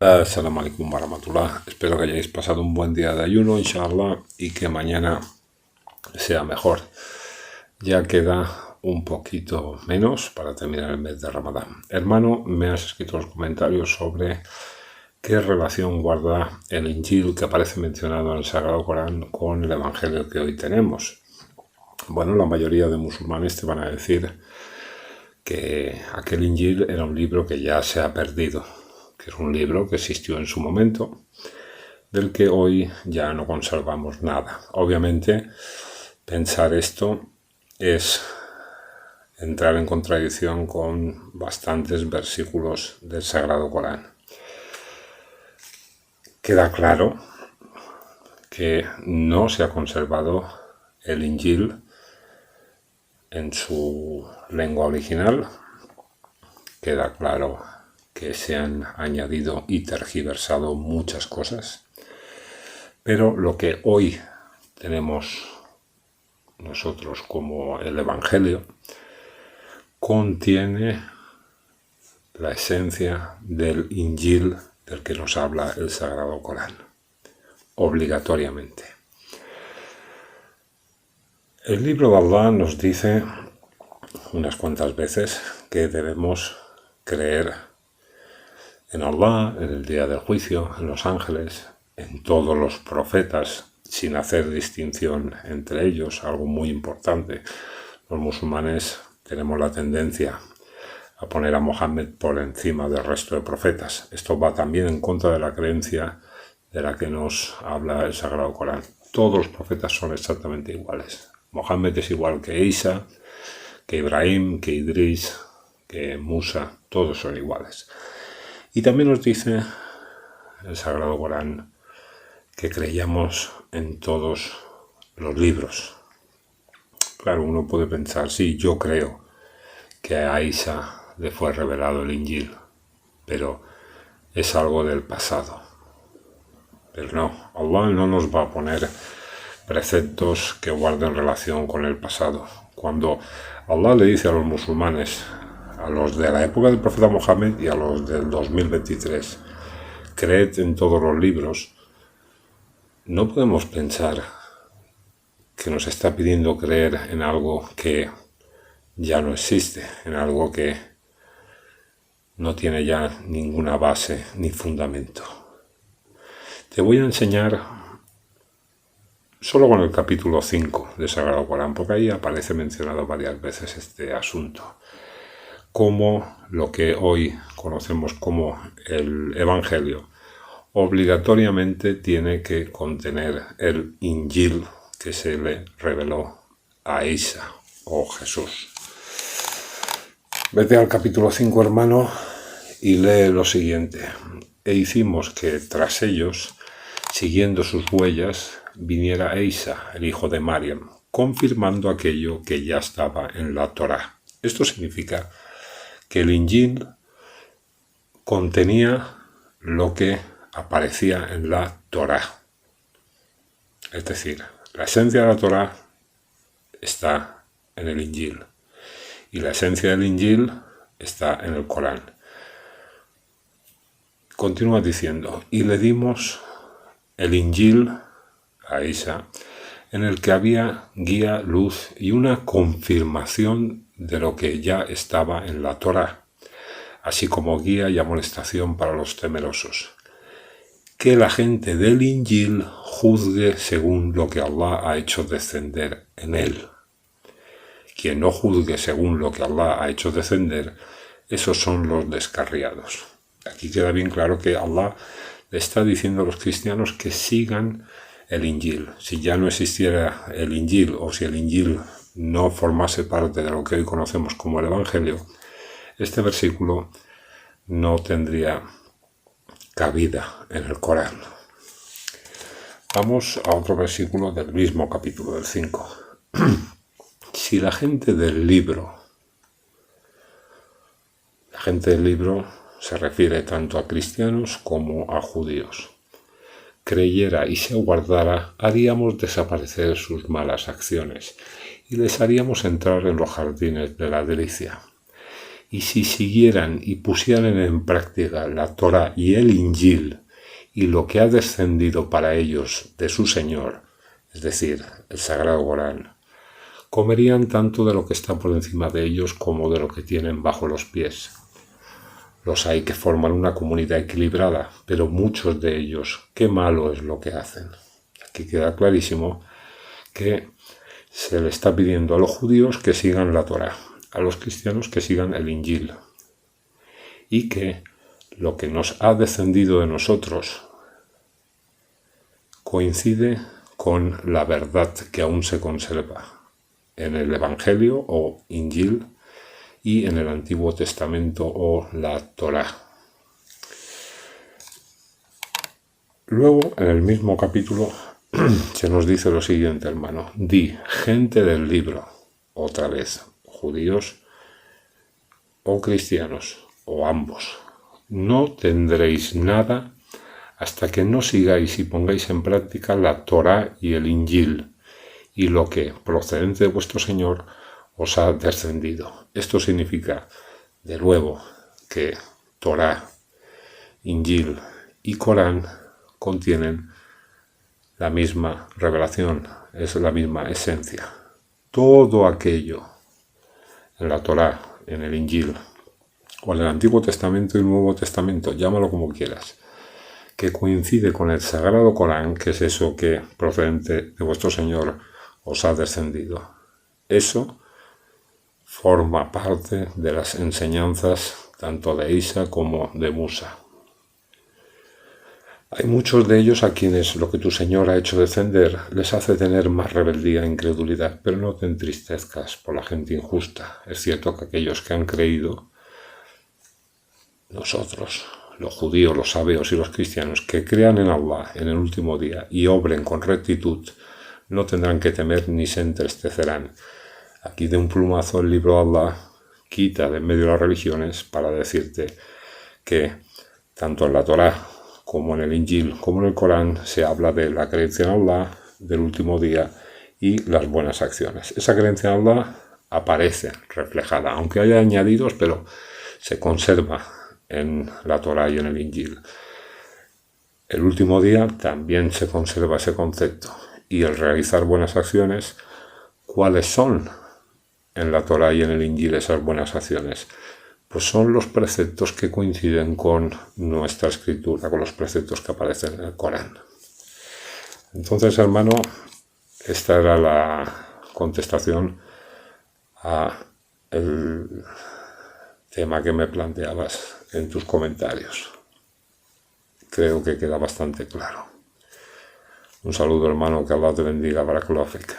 Assalamu alaikum warahmatullah. Espero que hayáis pasado un buen día de ayuno, inshallah, y que mañana sea mejor. Ya queda un poquito menos para terminar el mes de Ramadán. Hermano, me has escrito los comentarios sobre qué relación guarda el Injil que aparece mencionado en el Sagrado Corán con el Evangelio que hoy tenemos. Bueno, la mayoría de musulmanes te van a decir que aquel Injil era un libro que ya se ha perdido, que es un libro que existió en su momento, del que hoy ya no conservamos nada. Obviamente, pensar esto es entrar en contradicción con bastantes versículos del Sagrado Corán. Queda claro que no se ha conservado el Injil en su lengua original. Queda claro que se han añadido y tergiversado muchas cosas, pero lo que hoy tenemos nosotros como el Evangelio contiene la esencia del Injil del que nos habla el Sagrado Corán, obligatoriamente. El libro de Allah nos dice unas cuantas veces que debemos creer en Allah, en el día del juicio, en los ángeles, en todos los profetas, sin hacer distinción entre ellos, algo muy importante. Los musulmanes tenemos la tendencia a poner a Mohammed por encima del resto de profetas. Esto va también en contra de la creencia de la que nos habla el Sagrado Corán. Todos los profetas son exactamente iguales. Mohammed es igual que Isa, que Ibrahim, que Idris, que Musa, todos son iguales. Y también nos dice el Sagrado Corán que creyamos en todos los libros. Claro, uno puede pensar, sí, yo creo que a Isa le fue revelado el Injil, pero es algo del pasado. Pero no, Allah no nos va a poner preceptos que guarden relación con el pasado. Cuando Allah le dice a los musulmanes, a los de la época del profeta Mohammed y a los del 2023, creed en todos los libros, no podemos pensar que nos está pidiendo creer en algo que ya no existe, en algo que no tiene ya ninguna base ni fundamento. Te voy a enseñar solo con el capítulo 5 de Sagrado Corán, porque ahí aparece mencionado varias veces este asunto, como lo que hoy conocemos como el Evangelio obligatoriamente tiene que contener el Injil que se le reveló a Isa o Jesús. Vete al capítulo 5, hermano, y lee lo siguiente. E hicimos que tras ellos, siguiendo sus huellas, viniera Isa, el hijo de Mariam, confirmando aquello que ya estaba en la Torá. Esto significa que el Injil contenía lo que aparecía en la Torá. Es decir, la esencia de la Torá está en el Injil y la esencia del Injil está en el Corán. Continúa diciendo, y le dimos el Injil a Isa, en el que había guía, luz y una confirmación de lo que ya estaba en la Torá, así como guía y amonestación para los temerosos. Que la gente del Injil juzgue según lo que Allah ha hecho descender en él. Quien no juzgue según lo que Allah ha hecho descender, esos son los descarriados. Aquí queda bien claro que Allah le está diciendo a los cristianos que sigan el Injil. Si ya no existiera el Injil o si el Injil no formase parte de lo que hoy conocemos como el Evangelio, este versículo no tendría cabida en el Corán. Vamos a otro versículo del mismo capítulo, del 5. Si la gente del libro se refiere tanto a cristianos como a judíos, creyera y se guardara, haríamos desaparecer sus malas acciones y les haríamos entrar en los jardines de la delicia. y si siguieran y pusieran en práctica la Torá y el Injil y lo que ha descendido para ellos de su Señor, es decir, el Sagrado Corán, comerían tanto de lo que está por encima de ellos como de lo que tienen bajo los pies. Los hay que forman una comunidad equilibrada, pero muchos de ellos, qué malo es lo que hacen. Aquí queda clarísimo que se le está pidiendo a los judíos que sigan la Torá, a los cristianos que sigan el Injil, y que lo que nos ha descendido de nosotros coincide con la verdad que aún se conserva en el Evangelio o Injil y en el Antiguo Testamento o la Torá. Luego, en el mismo capítulo, se nos dice lo siguiente, hermano: di, gente del libro, otra vez, judíos o cristianos, o ambos, no tendréis nada hasta que no sigáis y pongáis en práctica la Torá y el Injil, y lo que, procedente de vuestro Señor, os ha descendido. Esto significa, de nuevo, que Torá, Injil y Corán contienen la misma revelación, es la misma esencia. Todo aquello en la Torá, en el Injil, o en el Antiguo Testamento y el Nuevo Testamento, llámalo como quieras, que coincide con el Sagrado Corán, que es eso que procedente de vuestro Señor os ha descendido. Eso forma parte de las enseñanzas tanto de Isa como de Musa. Hay muchos de ellos a quienes lo que tu Señor ha hecho descender les hace tener más rebeldía e incredulidad, pero no te entristezcas por la gente injusta. Es cierto que aquellos que han creído, nosotros, los judíos, los sabeos y los cristianos, que crean en Allah en el último día y obren con rectitud, no tendrán que temer ni se entristecerán. Aquí de un plumazo el libro de Allah quita de en medio de las religiones para decirte que tanto en la Torá como en el Injil, como en el Corán, se habla de la creencia en Allah, del último día y las buenas acciones. Esa creencia en Allah aparece reflejada, aunque haya añadidos, pero se conserva en la Torá y en el Injil. El último día también se conserva ese concepto. Y el realizar buenas acciones, ¿cuáles son en la Torá y en el Injil esas buenas acciones? Pues son los preceptos que coinciden con nuestra escritura, con los preceptos que aparecen en el Corán. Entonces, hermano, esta era la contestación a el tema que me planteabas en tus comentarios. Creo que queda bastante claro. Un saludo, hermano, que Allah te bendiga, Barakallahu fik.